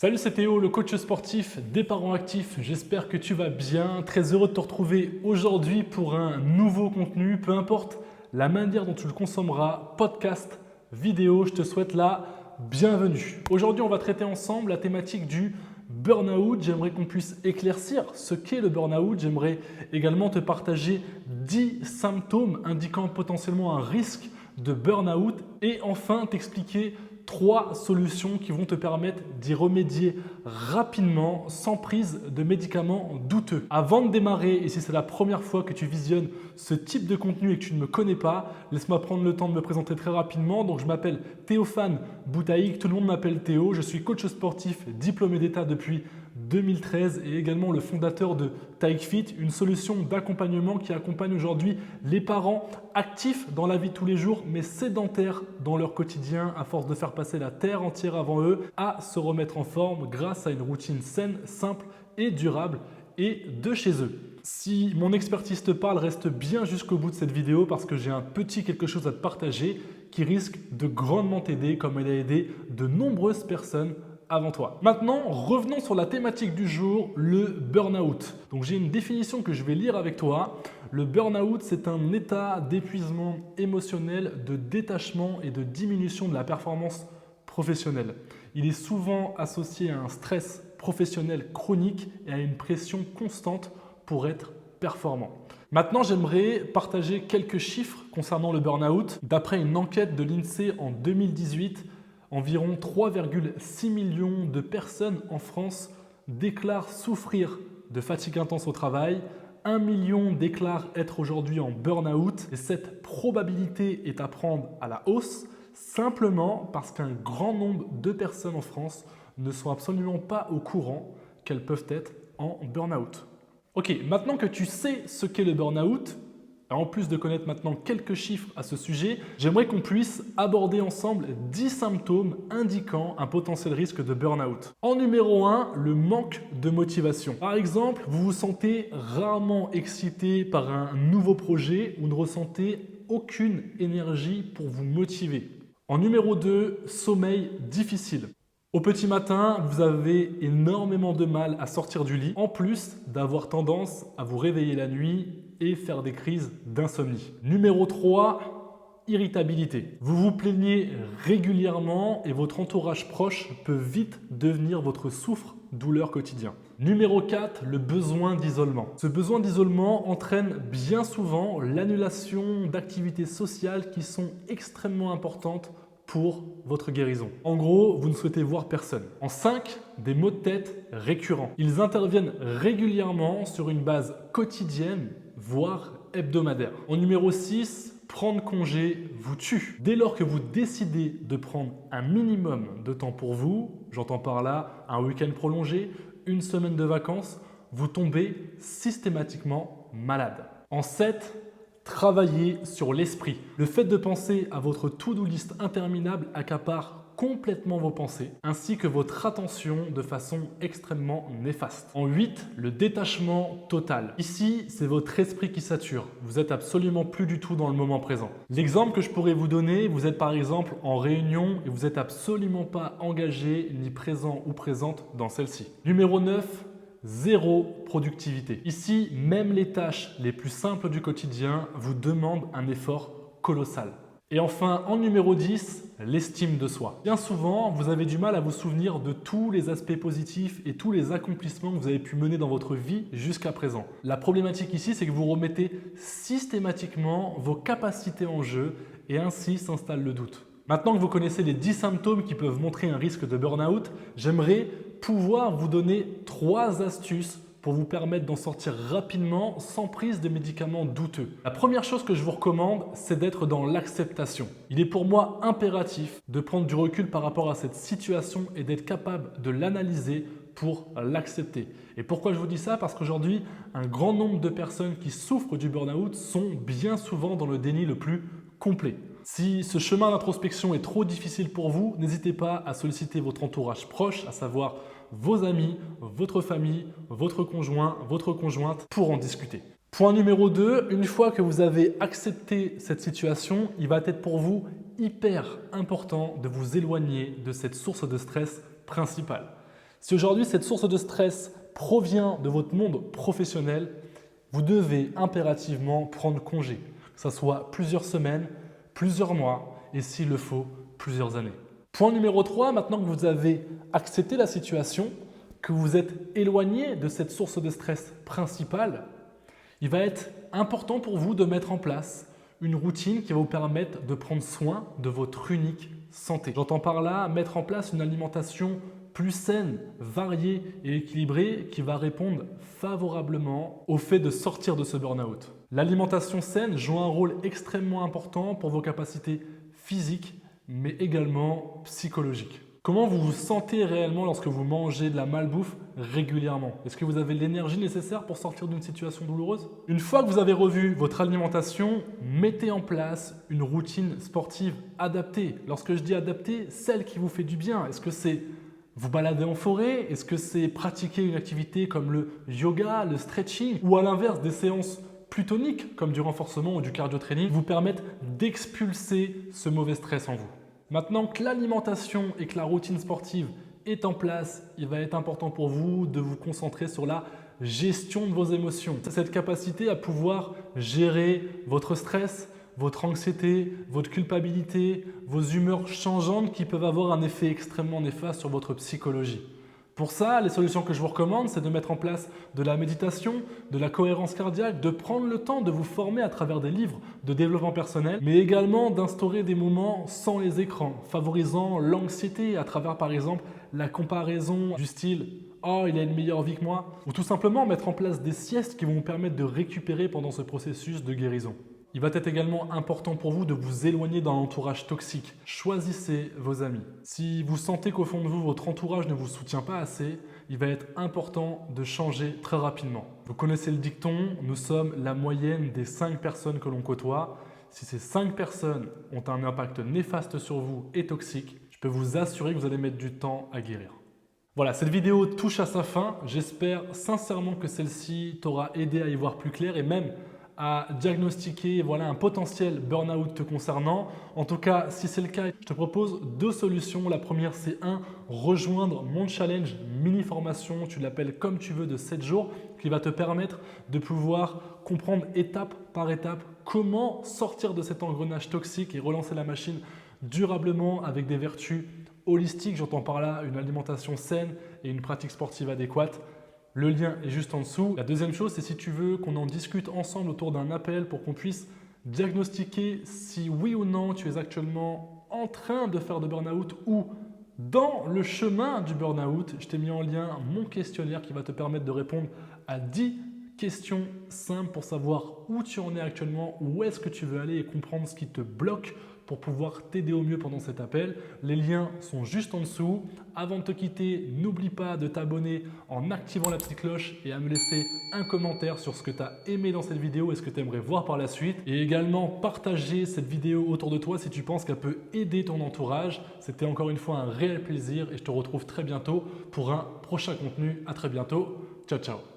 Salut, c'est Théo, le coach sportif des parents actifs. J'espère que tu vas bien. Très heureux de te retrouver aujourd'hui pour un nouveau contenu. Peu importe la manière dont tu le consommeras, podcast, vidéo, je te souhaite la bienvenue. Aujourd'hui, on va traiter ensemble la thématique du burn-out. J'aimerais qu'on puisse éclaircir ce qu'est le burn-out. J'aimerais également te partager 10 symptômes indiquant potentiellement un risque de burn-out et enfin t'expliquer 3 solutions qui vont te permettre d'y remédier rapidement sans prise de médicaments douteux. Avant de démarrer, et si c'est la première fois que tu visionnes ce type de contenu et que tu ne me connais pas, laisse-moi prendre le temps de me présenter très rapidement. Donc, je m'appelle Théophane Boutaïque, tout le monde m'appelle Théo, je suis coach sportif diplômé d'État depuis 2013 et également le fondateur de TaïkFit, une solution d'accompagnement qui accompagne aujourd'hui les parents actifs dans la vie de tous les jours mais sédentaires dans leur quotidien à force de faire passer la terre entière avant eux à se remettre en forme grâce à une routine saine, simple et durable et de chez eux. Si mon expertise te parle, reste bien jusqu'au bout de cette vidéo parce que j'ai un petit quelque chose à te partager qui risque de grandement t'aider comme elle a aidé de nombreuses personnes avant toi. Maintenant, revenons sur la thématique du jour, le burn-out. Donc j'ai une définition que je vais lire avec toi. Le burn-out, c'est un état d'épuisement émotionnel, de détachement et de diminution de la performance professionnelle. Il est souvent associé à un stress professionnel chronique et à une pression constante pour être performant. Maintenant, j'aimerais partager quelques chiffres concernant le burn-out. D'après une enquête de l'INSEE en 2018, environ 3,6 millions de personnes en France déclarent souffrir de fatigue intense au travail. 1 million déclarent être aujourd'hui en burn-out et cette probabilité est à prendre à la hausse simplement parce qu'un grand nombre de personnes en France ne sont absolument pas au courant qu'elles peuvent être en burn-out. Ok, maintenant que tu sais ce qu'est le burn-out, en plus de connaître maintenant quelques chiffres à ce sujet, j'aimerais qu'on puisse aborder ensemble 10 symptômes indiquant un potentiel risque de burn-out. En numéro 1, le manque de motivation. Par exemple, vous vous sentez rarement excité par un nouveau projet ou ne ressentez aucune énergie pour vous motiver. En numéro 2, sommeil difficile. Au petit matin, vous avez énormément de mal à sortir du lit, en plus d'avoir tendance à vous réveiller la nuit et faire des crises d'insomnie. Numéro 3, irritabilité. Vous vous plaignez régulièrement et votre entourage proche peut vite devenir votre souffre-douleur quotidien. Numéro 4, le besoin d'isolement. Ce besoin d'isolement entraîne bien souvent l'annulation d'activités sociales qui sont extrêmement importantes pour votre guérison. En gros, vous ne souhaitez voir personne. En 5, des maux de tête récurrents. Ils interviennent régulièrement sur une base quotidienne, voire hebdomadaire. En numéro 6, prendre congé vous tue. Dès lors que vous décidez de prendre un minimum de temps pour vous, j'entends par là un week-end prolongé, une semaine de vacances, vous tombez systématiquement malade. En 7, travailler sur l'esprit. Le fait de penser à votre to-do list interminable accapare complètement vos pensées, ainsi que votre attention de façon extrêmement néfaste. En 8, le détachement total. Ici, c'est votre esprit qui sature. Vous n'êtes absolument plus du tout dans le moment présent. L'exemple que je pourrais vous donner, vous êtes par exemple en réunion et vous n'êtes absolument pas engagé ni présent ou présente dans celle-ci. Numéro 9, zéro productivité. Ici, même les tâches les plus simples du quotidien vous demandent un effort colossal. Et enfin, en numéro 10, l'estime de soi. Bien souvent, vous avez du mal à vous souvenir de tous les aspects positifs et tous les accomplissements que vous avez pu mener dans votre vie jusqu'à présent. La problématique ici, c'est que vous remettez systématiquement vos capacités en jeu et ainsi s'installe le doute. Maintenant que vous connaissez les 10 symptômes qui peuvent montrer un risque de burn-out, j'aimerais pouvoir vous donner 3 astuces pour vous permettre d'en sortir rapidement sans prise de médicaments douteux. La première chose que je vous recommande, c'est d'être dans l'acceptation. Il est pour moi impératif de prendre du recul par rapport à cette situation et d'être capable de l'analyser pour l'accepter. Et pourquoi je vous dis ça? Parce qu'aujourd'hui, un grand nombre de personnes qui souffrent du burn-out sont bien souvent dans le déni le plus complet. Si ce chemin d'introspection est trop difficile pour vous, n'hésitez pas à solliciter votre entourage proche, à savoir vos amis, votre famille, votre conjoint, votre conjointe pour en discuter. Point numéro 2, une fois que vous avez accepté cette situation, il va être pour vous hyper important de vous éloigner de cette source de stress principale. Si aujourd'hui cette source de stress provient de votre monde professionnel, vous devez impérativement prendre congé, que ce soit plusieurs semaines, plusieurs mois et s'il le faut, plusieurs années. Point numéro 3, maintenant que vous avez accepté la situation, que vous êtes éloigné de cette source de stress principale, il va être important pour vous de mettre en place une routine qui va vous permettre de prendre soin de votre unique santé. J'entends par là mettre en place une alimentation plus saine, variée et équilibrée qui va répondre favorablement au fait de sortir de ce burn-out. L'alimentation saine joue un rôle extrêmement important pour vos capacités physiques mais également psychologiques. Comment vous vous sentez réellement lorsque vous mangez de la malbouffe régulièrement? Est-ce que vous avez l'énergie nécessaire pour sortir d'une situation douloureuse? Une fois que vous avez revu votre alimentation, mettez en place une routine sportive adaptée. Lorsque je dis adaptée, celle qui vous fait du bien. Est-ce que c'est vous balader en forêt? Est-ce que c'est pratiquer une activité comme le yoga, le stretching? Ou à l'inverse, des séances plus toniques comme du renforcement ou du cardio-training vous permettent d'expulser ce mauvais stress en vous. Maintenant que l'alimentation et que la routine sportive est en place, il va être important pour vous de vous concentrer sur la gestion de vos émotions. Cette capacité à pouvoir gérer votre stress, votre anxiété, votre culpabilité, vos humeurs changeantes qui peuvent avoir un effet extrêmement néfaste sur votre psychologie. Pour ça, les solutions que je vous recommande, c'est de mettre en place de la méditation, de la cohérence cardiaque, de prendre le temps de vous former à travers des livres de développement personnel, mais également d'instaurer des moments sans les écrans, favorisant l'anxiété à travers par exemple la comparaison du style « Oh, il a une meilleure vie que moi » ou tout simplement mettre en place des siestes qui vont vous permettre de récupérer pendant ce processus de guérison. Il va être également important pour vous de vous éloigner d'un entourage toxique. Choisissez vos amis. Si vous sentez qu'au fond de vous, votre entourage ne vous soutient pas assez, il va être important de changer très rapidement. Vous connaissez le dicton, nous sommes la moyenne des 5 personnes que l'on côtoie. Si ces 5 personnes ont un impact néfaste sur vous et toxique, je peux vous assurer que vous allez mettre du temps à guérir. Voilà, cette vidéo touche à sa fin. J'espère sincèrement que celle-ci t'aura aidé à y voir plus clair et même à diagnostiquer un potentiel burn-out te concernant. En tout cas, si c'est le cas, je te propose 2 solutions. La première, c'est rejoindre mon challenge mini-formation, tu l'appelles comme tu veux, de 7 jours, qui va te permettre de pouvoir comprendre étape par étape comment sortir de cet engrenage toxique et relancer la machine durablement avec des vertus holistiques. J'entends par là une alimentation saine et une pratique sportive adéquate. Le lien est juste en dessous. La deuxième chose, c'est si tu veux qu'on en discute ensemble autour d'un appel pour qu'on puisse diagnostiquer si oui ou non tu es actuellement en train de faire de burn-out ou dans le chemin du burn-out. Je t'ai mis en lien mon questionnaire qui va te permettre de répondre à 10 questions simples pour savoir où tu en es actuellement, où est-ce que tu veux aller et comprendre ce qui te bloque pour pouvoir t'aider au mieux pendant cet appel. Les liens sont juste en dessous. Avant de te quitter, n'oublie pas de t'abonner en activant la petite cloche et à me laisser un commentaire sur ce que tu as aimé dans cette vidéo et ce que tu aimerais voir par la suite. Et également partager cette vidéo autour de toi si tu penses qu'elle peut aider ton entourage. C'était encore une fois un réel plaisir et je te retrouve très bientôt pour un prochain contenu. À très bientôt. Ciao, ciao.